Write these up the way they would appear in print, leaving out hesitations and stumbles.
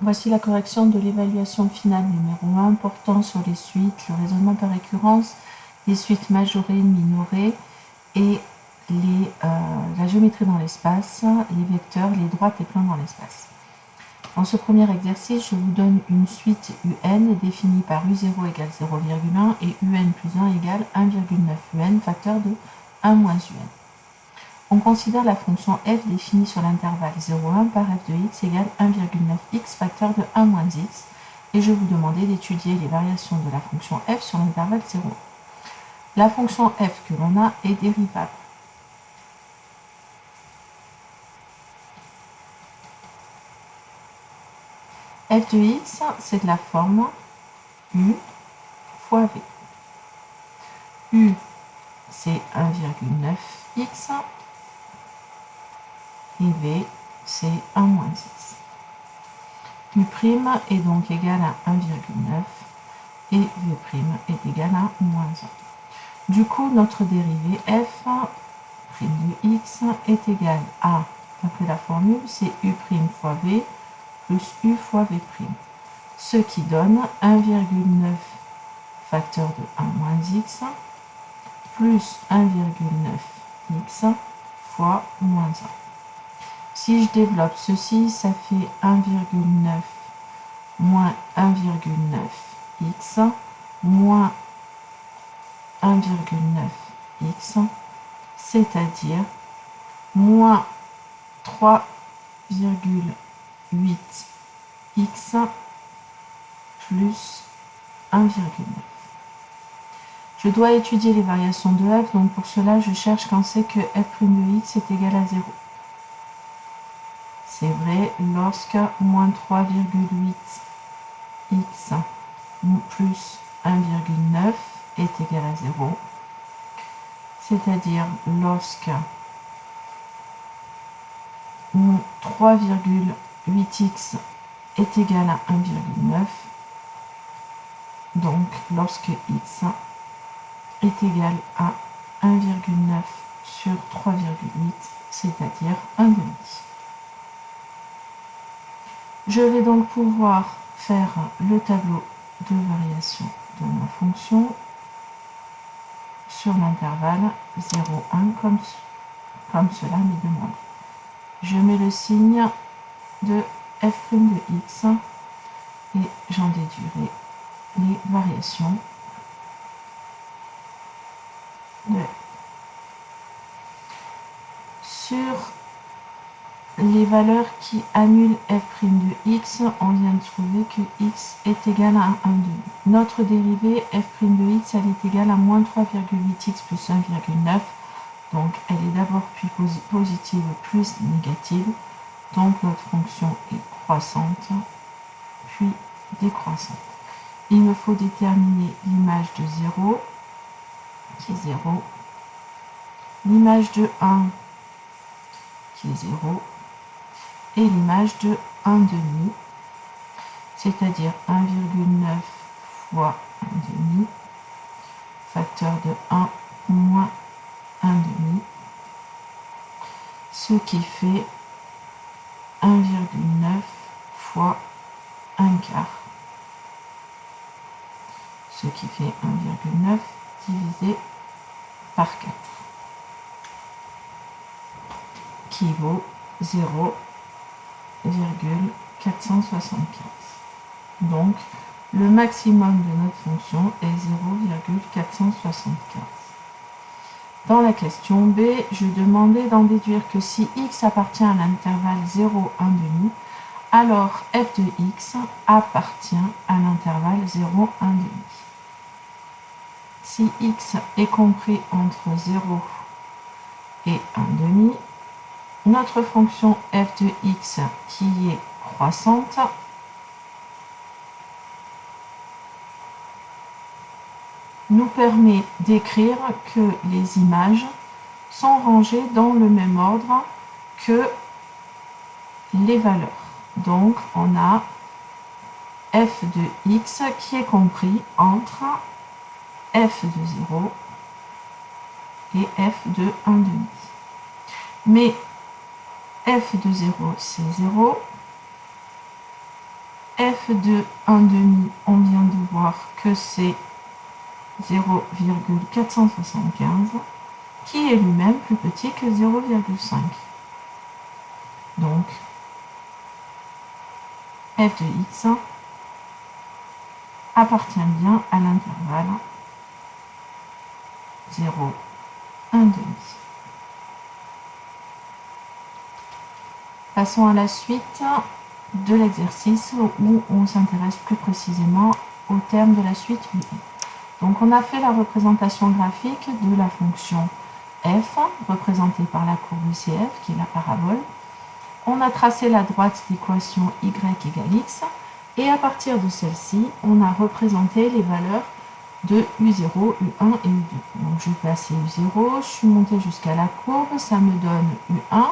Voici la correction de l'évaluation finale numéro 1 portant sur les suites, le raisonnement par récurrence, les suites majorées, minorées et la géométrie dans l'espace, les vecteurs, les droites et plans dans l'espace. Dans ce premier exercice, je vous donne une suite UN définie par U0 égale 0,1 et UN plus 1 égale 1,9 UN, facteur de 1 moins UN. On considère la fonction f définie sur l'intervalle 0,1 par f de x égale 1,9x facteur de 1 moins x, et je vous demandais d'étudier les variations de la fonction f sur l'intervalle 0,1. La fonction f que l'on a est dérivable. F de x, c'est de la forme u fois v. U, c'est 1,9x, et v, c'est 1 moins x. U' est donc égal à 1,9 et v' est égal à moins 1. Du coup, notre dérivée f' de x est égal à, d'après la formule, c'est u' fois v plus u fois v', ce qui donne 1,9 facteur de 1 moins x plus 1,9x fois moins 1. Si je développe ceci, ça fait 1,9 moins 1,9x moins 1,9x, c'est-à-dire moins 3,8x plus 1,9. Je dois étudier les variations de f, donc pour cela je cherche quand c'est que f' de x est égal à 0. C'est vrai lorsque moins 3,8x plus 1,9 est égal à 0, c'est-à-dire lorsque 3,8x est égal à 1,9, donc lorsque x est égal à 1,9 sur 3,8, c'est-à-dire 1,5. Je vais donc pouvoir faire le tableau de variation de ma fonction sur l'intervalle 0,1 comme cela m'est demandé. Je mets le signe de f' de x et j'en déduirai les variations de f. Sur les valeurs qui annulent f' de x, on vient de trouver que x est égal à 1,2. Notre dérivée f' de x, elle est égale à moins 3,8x plus 1,9. Donc elle est d'abord puis positive plus négative. Donc notre fonction est croissante puis décroissante. Il me faut déterminer l'image de 0 qui est 0, l'image de 1 qui est 0, et l'image de 1,5, c'est-à-dire 1,9 fois 1,5, facteur de 1 moins 1,5, ce qui fait 1,9 fois 1 quart, ce qui fait 1,9 divisé par 4, qui vaut 0,475. Donc, le maximum de notre fonction est 0,475. Dans la question B, je demandais d'en déduire que si x appartient à l'intervalle 0, 1,5, alors f de x appartient à l'intervalle 0, 1,5. Si x est compris entre 0 et 1,5, notre fonction f de x, qui est croissante, nous permet d'écrire que les images sont rangées dans le même ordre que les valeurs. Donc, on a f de x qui est compris entre f de 0 et f de 1,5. Mais f de 0, c'est 0. f de 1 demi, on vient de voir que c'est 0,475, qui est lui-même plus petit que 0,5. Donc, f de x appartient bien à l'intervalle 0, 1 demi. Passons à la suite de l'exercice où on s'intéresse plus précisément au terme de la suite UN. Donc on a fait la représentation graphique de la fonction f, représentée par la courbe UCF, qui est la parabole. On a tracé la droite d'équation y égale x, et à partir de celle-ci, on a représenté les valeurs de U0, U1 et U2. Donc je vais placer U0, je suis montée jusqu'à la courbe, ça me donne U1.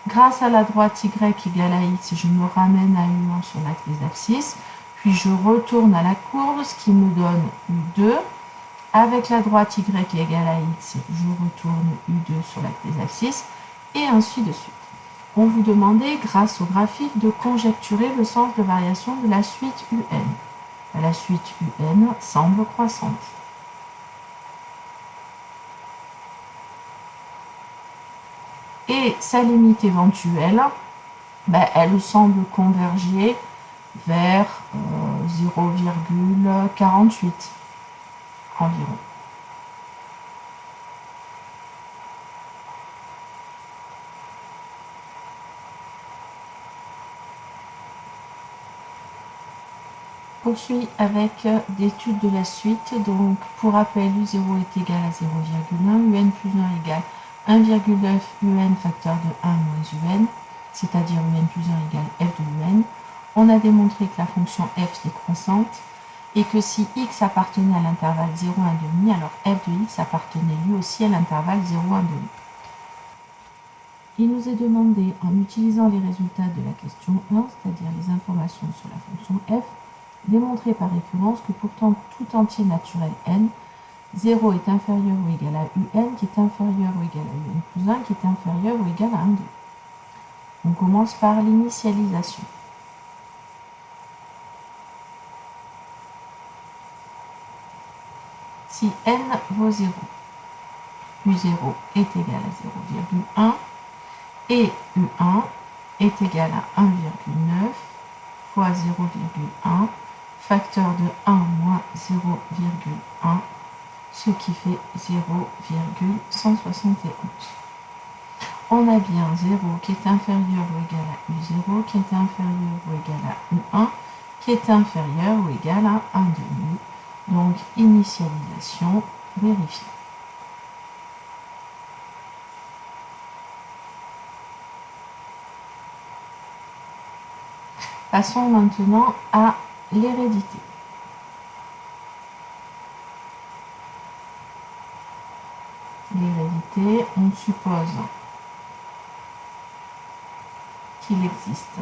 Grâce à la droite y égale à x, je me ramène à U1 sur l'axe des abscisses, puis je retourne à la courbe, ce qui me donne U2. Avec la droite y égale à x, je retourne U2 sur l'axe des abscisses, et ainsi de suite. On vous demandait, grâce au graphique, de conjecturer le sens de variation de la suite UN. La suite UN semble croissante. Et sa limite éventuelle, elle semble converger vers 0,48 environ. Poursuit avec l'étude de la suite. Donc, pour rappel, U0 est égal à 0,1, UN plus 1 égale 1,9 UN facteur de 1 moins UN, c'est-à-dire UN plus 1 égale f de UN. On a démontré que la fonction f est croissante et que si x appartenait à l'intervalle 0, 1,5, alors f de x appartenait lui aussi à l'intervalle 0, 1,5. Il nous est demandé, en utilisant les résultats de la question 1, c'est-à-dire les informations sur la fonction f, démontrer par référence que pourtant tout entier naturel n, 0 est inférieur ou égal à un, qui est inférieur ou égal à un plus 1, qui est inférieur ou égal à 1, 2. On commence par l'initialisation. Si n vaut 0, U0 est égal à 0,1 et U1 est égal à 1,9 fois 0,1 facteur de 1 moins 0,1, ce qui fait 0,171. On a bien 0 qui est inférieur ou égal à U0, qui est inférieur ou égal à U1, qui est inférieur ou égal à 1,5. Donc, initialisation vérifiée. Passons maintenant à l'hérédité. L'hérédité, on suppose qu'il existe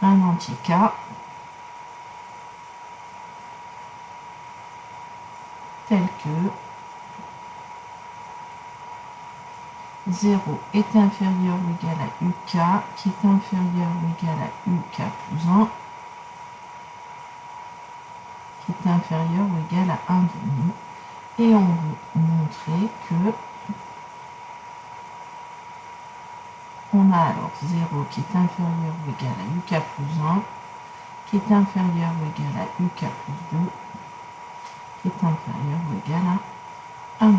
un entier K tel que 0 est inférieur ou égal à UK, qui est inférieur ou égal à UK plus 1, qui est inférieur ou égal à 1,5. Et on veut montrer que on a alors 0 qui est inférieur ou égal à UK plus 1, qui est inférieur ou égal à UK plus 2, qui est inférieur ou égal à 1,5.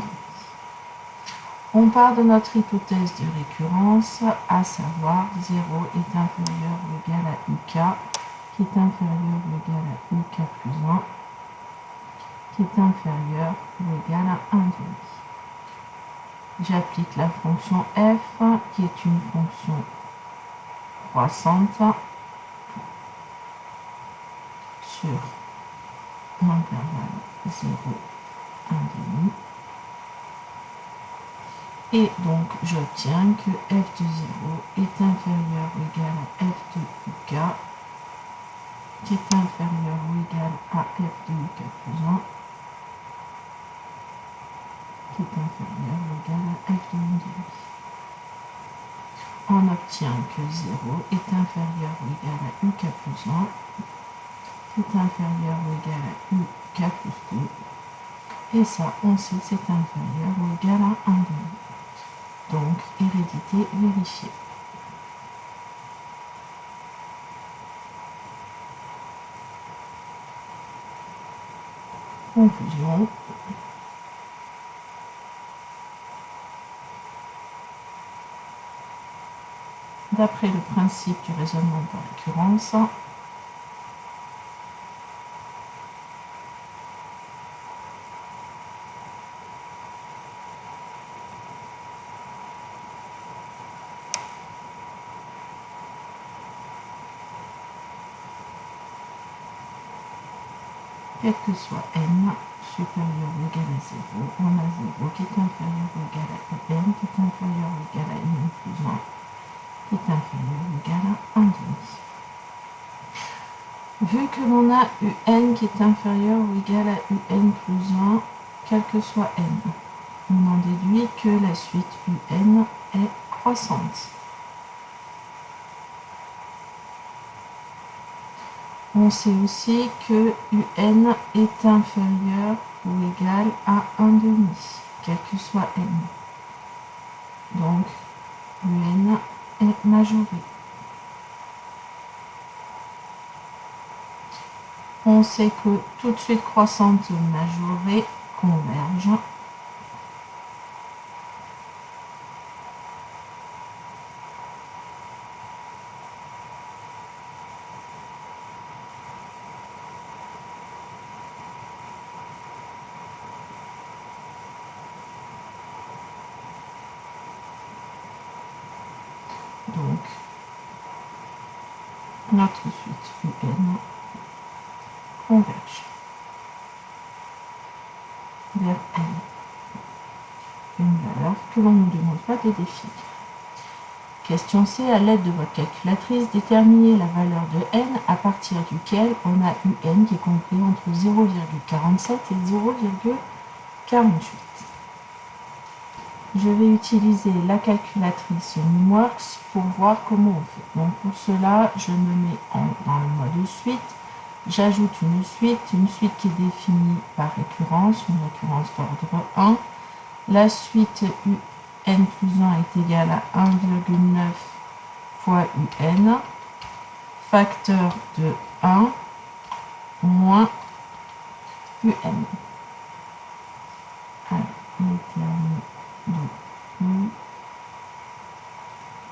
On part de notre hypothèse de récurrence, à savoir 0 est inférieur ou égal à UK, qui est inférieur ou égal à UK plus 1, qui est inférieur ou égal à 1,5. J'applique la fonction f, qui est une fonction croissante sur l'intervalle 0, 1,5. Et donc, j'obtiens que f de 0 est inférieur ou égal à f de UK, qui est inférieur ou égal à f de UK plus 1, qui est inférieur ou égal à f de 1,5. on obtient que 0 est inférieur ou égal à UK plus 1, qui est inférieur ou égal à UK plus 2, et ça, on sait que c'est inférieur ou égal à 1 demi. Donc, hérédité vérifiée. Conclusion. D'après le principe du raisonnement par récurrence, quel que soit n supérieur ou égal à 0, on a 0 qui est inférieur ou égal à n, qui est inférieur ou égal à n plus 1, qui est inférieur ou égal à 1 demi. Vu que l'on a un qui est inférieur ou égal à un plus 1, quel que soit n, on en déduit que la suite un est croissante. On sait aussi que un est inférieur ou égal à 1 demi, quel que soit n. Donc, un est majoré. On sait que toute suite croissante majorée converge. Donc, notre suite un converge vers n, une valeur que l'on ne demande pas de définir. Question C. À l'aide de votre calculatrice, déterminez la valeur de n à partir duquel on a un qui est compris entre 0,47 et 0,48. Je vais utiliser la calculatrice Numworks pour voir comment on fait. Donc pour cela, je me mets dans le mode suite. J'ajoute une suite qui est définie par récurrence, une récurrence d'ordre 1. La suite un plus 1 est égale à 1,9 fois un, facteur de 1 moins un. Alors, les termes de U,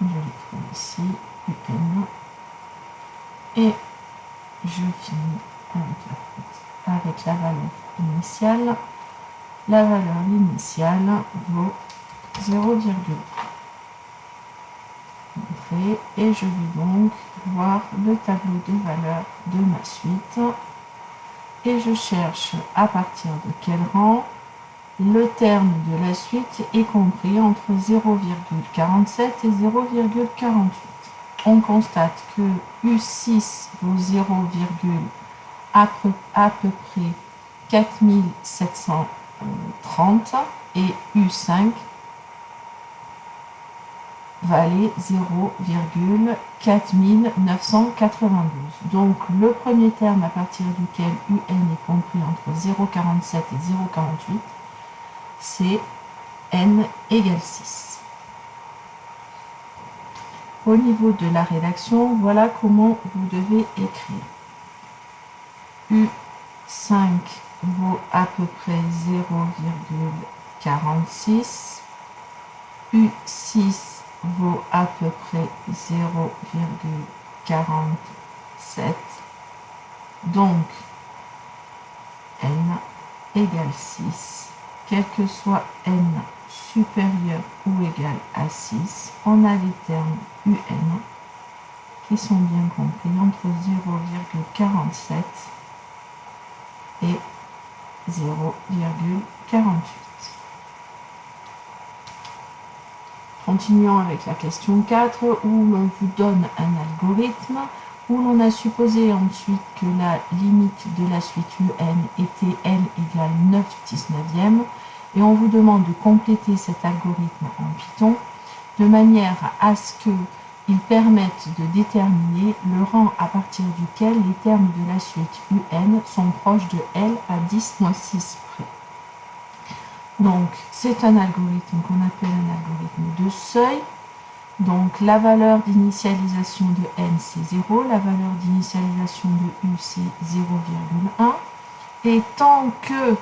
je les trouve ici, un, et je finis avec la valeur initiale. La valeur initiale vaut 0,1. Et je vais donc voir le tableau de valeurs de ma suite. Et je cherche à partir de quel rang le terme de la suite est compris entre 0,47 et 0,48. On constate que U6 vaut 0, à peu près 4730 et U5 valait 0,4992. Donc le premier terme à partir duquel un est compris entre 0,47 et 0,48, c'est n égale 6. Au niveau de la rédaction, voilà comment vous devez écrire. U5 vaut à peu près 0,46. U6 vaut à peu près 0,47. Donc, n égale 6. Quel que soit n supérieur ou égal à 6, on a les termes un qui sont bien compris entre 0,47 et 0,48. Continuons avec la question 4 où l'on vous donne un algorithme où l'on a supposé ensuite que la limite de la suite un était n égale 9/19 et on vous demande de compléter cet algorithme en Python de manière à ce qu'ils permettent de déterminer le rang à partir duquel les termes de la suite UN sont proches de L à 10-6 près. Donc, c'est un algorithme qu'on appelle un algorithme de seuil. Donc, la valeur d'initialisation de N, c'est 0. La valeur d'initialisation de U, c'est 0,1. Et tant que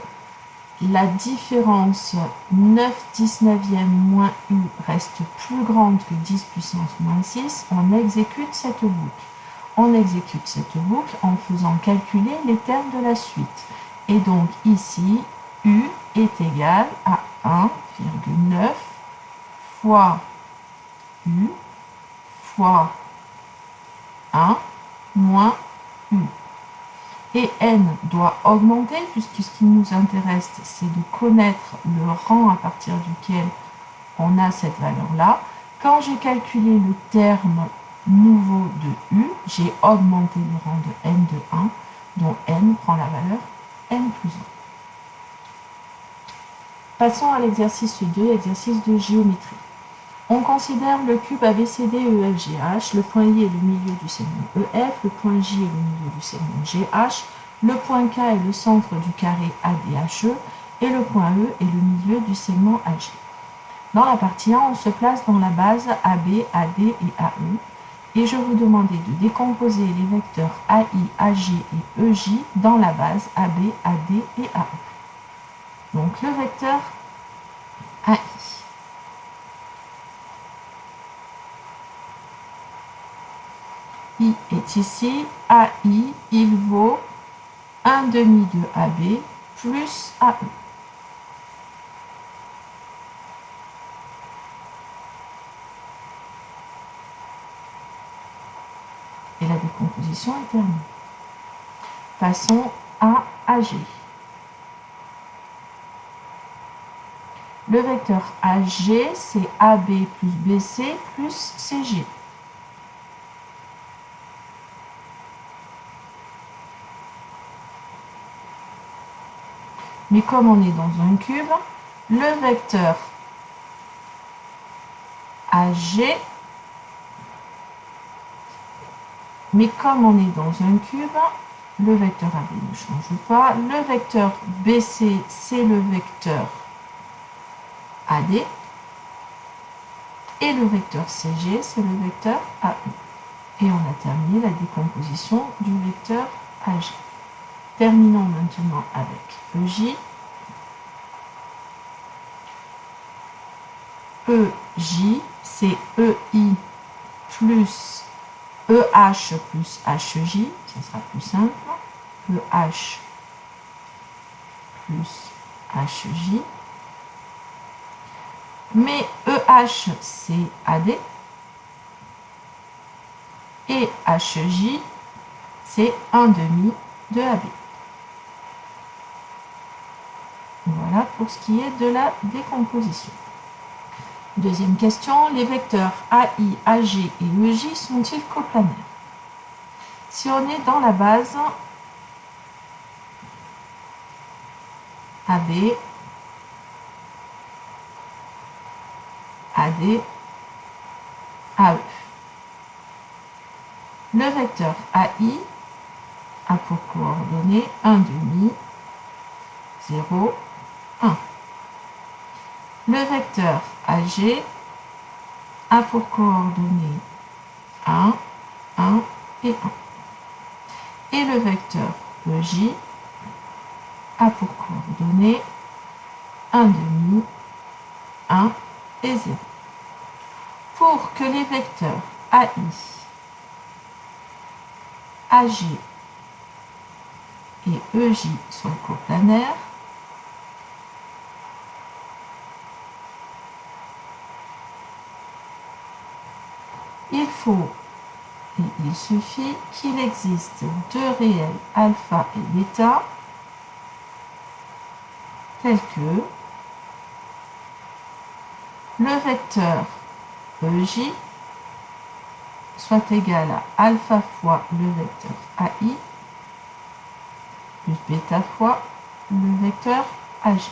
la différence 9/19 moins U reste plus grande que 10 puissance moins 6, on exécute cette boucle. On exécute cette boucle en faisant calculer les termes de la suite. Et donc, ici, U est égal à 1,9 fois U fois 1 moins U. Et n doit augmenter, puisque ce qui nous intéresse, c'est de connaître le rang à partir duquel on a cette valeur-là. Quand j'ai calculé le terme nouveau de U, j'ai augmenté le rang de n de 1, dont n prend la valeur n plus 1. Passons à l'exercice 2, exercice de géométrie. On considère le cube ABCDEFGH, le point I est le milieu du segment EF, le point J est le milieu du segment GH, le point K est le centre du carré ADHE et le point E est le milieu du segment AG. Dans la partie 1, on se place dans la base AB, AD et AE et je vous demandais de décomposer les vecteurs AI, AG et EJ dans la base AB, AD et AE. Donc le vecteur AI. I est ici, AI, il vaut 1/2 de AB plus AE. Et la décomposition est terminée. Passons à AG. Le vecteur AG, c'est AB plus BC plus CG. Mais comme on est dans un cube, le vecteur AG, mais comme on est dans un cube, le vecteur AB ne change pas. Le vecteur BC, c'est le vecteur AD. Et le vecteur CG, c'est le vecteur AE. Et on a terminé la décomposition du vecteur AG. Terminons maintenant avec EJ. EJ, c'est EI plus EH plus HJ, ça sera plus simple. EH plus HJ. Mais EH, c'est AD. Et HJ, c'est 1/2 de AB. Voilà pour ce qui est de la décomposition. Deuxième question, les vecteurs AI, AG et EJ sont-ils coplanaires? Si on est dans la base AB, AD, AE. Le vecteur AI a pour coordonnées 1/2, 0, 1. Le vecteur AG a pour coordonnées 1, 1 et 1. Et le vecteur EJ a pour coordonnées 1/2, 1 et 0. Pour que les vecteurs AI, AG et EJ soient coplanaires, il faut et il suffit qu'il existe deux réels alpha et bêta tels que le vecteur EJ soit égal à alpha fois le vecteur AI plus bêta fois le vecteur AG.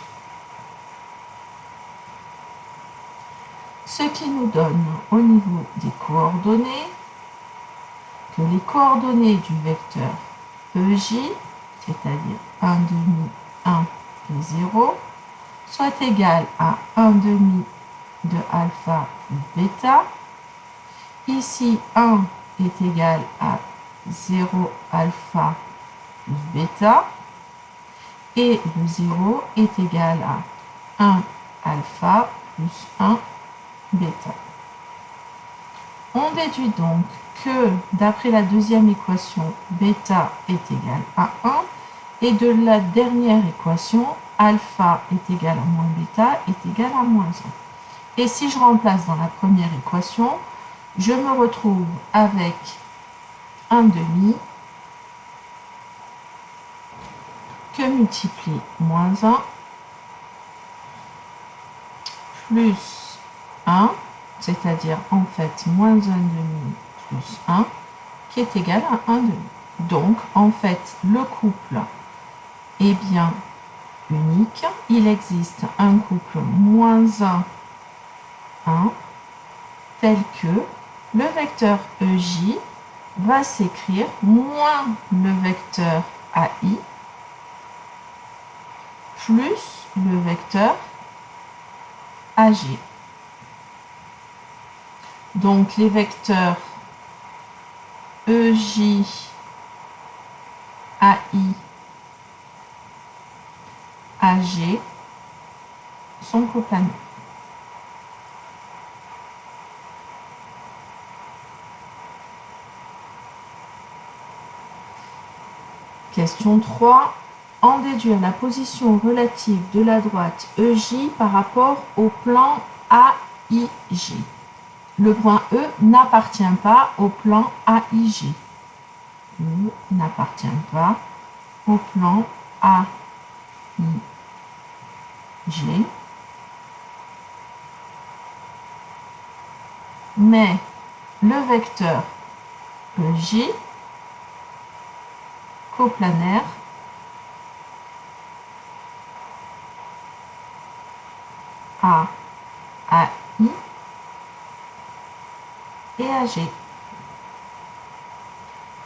Ce qui nous donne au niveau des coordonnées que les coordonnées du vecteur EJ, c'est-à-dire 1 demi, 1 et 0, soient égales à 1 demi de alpha plus bêta. Ici, 1 est égal à 0 alpha plus bêta. Et le 0 est égal à 1 alpha plus 1 bêta. On déduit donc que, d'après la deuxième équation, bêta est égal à 1, et de la dernière équation, alpha est égal à moins bêta est égal à moins 1. Et si je remplace dans la première équation, je me retrouve avec 1 demi que multiplie moins 1 plus 1, c'est-à-dire en fait moins 1 demi plus 1, qui est égal à 1 demi. Donc en fait le couple est bien unique. Il existe un couple moins 1, 1, tel que le vecteur EJ va s'écrire moins le vecteur AI plus le vecteur AG. Donc les vecteurs EJ, AI, AG sont coplanés. Question 3. En déduire la position relative de la droite EJ par rapport au plan AIG. Le point E n'appartient pas au plan AIG. E n'appartient pas au plan AIG. Mais le vecteur EJ coplanaire AI et AG.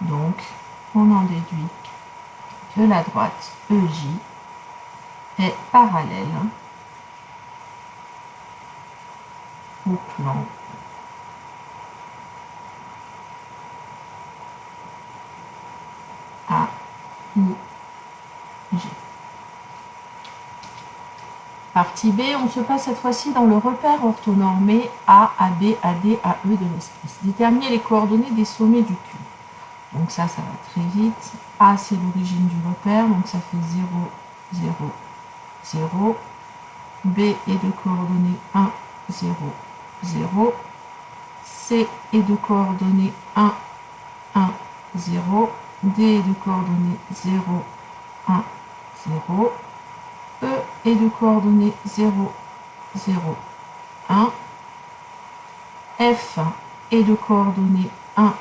Donc, on en déduit que la droite EJ est parallèle au plan AIG. Partie B, on se passe cette fois-ci dans le repère orthonormé A, AB, AD, AE de l'espace. Déterminer les coordonnées des sommets du cube. Donc ça va très vite. A, c'est l'origine du repère, donc ça fait 0, 0, 0. B est de coordonnées 1, 0, 0. C est de coordonnées 1, 1, 0. D est de coordonnées 0, 1, 0. E est de coordonnées 0, 0, 1. F est de coordonnées 1,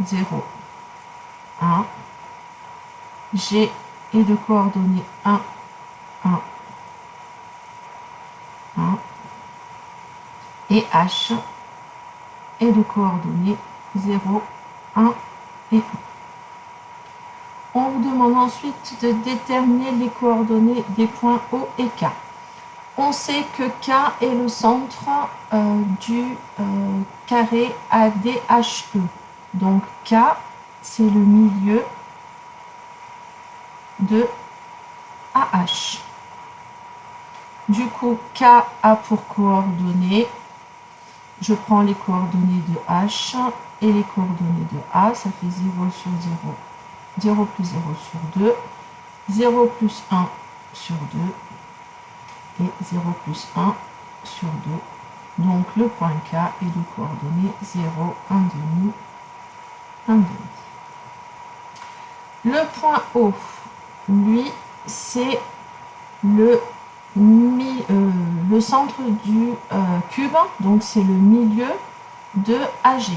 0, 1. G est de coordonnées 1, 1, 1. Et H est de coordonnées 0, 1 et 1. On vous demande ensuite de déterminer les coordonnées des points O et K. On sait que K est le centre du carré ADHE. Donc K, c'est le milieu de AH. Du coup, K a pour coordonnées, je prends les coordonnées de H et les coordonnées de A, ça fait 0 sur 0. 0 plus 0 sur 2, 0 plus 1 sur 2 et 0 plus 1 sur 2. Donc le point K est de coordonnées 0, 1 demi, 1 demi. Le point O, lui, c'est le centre du cube, donc c'est le milieu de AG.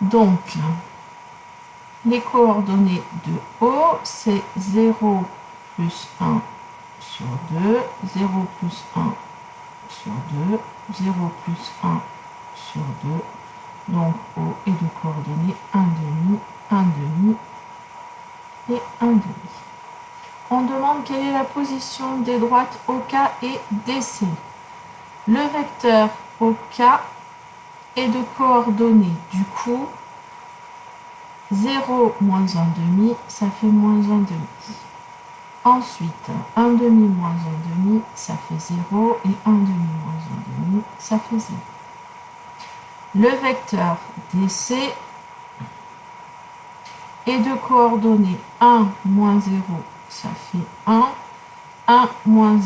Donc, Les coordonnées de O, c'est 0 plus 1 sur 2, 0 plus 1 sur 2, 0 plus 1 sur 2. Donc O est de coordonnées 1 demi, 1 demi et 1 demi. On demande quelle est la position des droites OK et DC. Le vecteur OK est de coordonnées, du coup, 0 moins 1 demi, ça fait moins 1 demi. Ensuite, 1 demi moins 1 demi, ça fait 0, et 1 demi moins 1 demi, ça fait 0. Le vecteur DC est de coordonnées 1 moins 0, ça fait 1, 1 moins 1,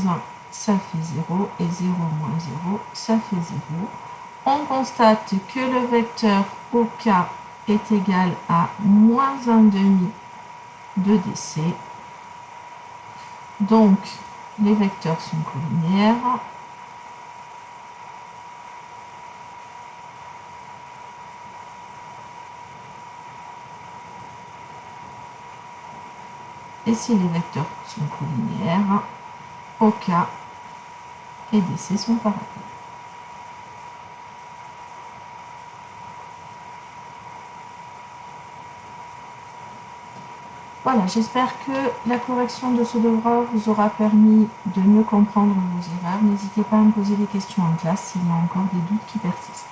ça fait 0, et 0 moins 0, ça fait 0. On constate que le vecteur OK est égal à moins 1 demi de DC. Donc, les vecteurs sont collinéaires. Et si les vecteurs sont collinéaires, OK et DC sont parallèles. Voilà, j'espère que la correction de ce devoir vous aura permis de mieux comprendre vos erreurs. N'hésitez pas à me poser des questions en classe s'il y a encore des doutes qui persistent.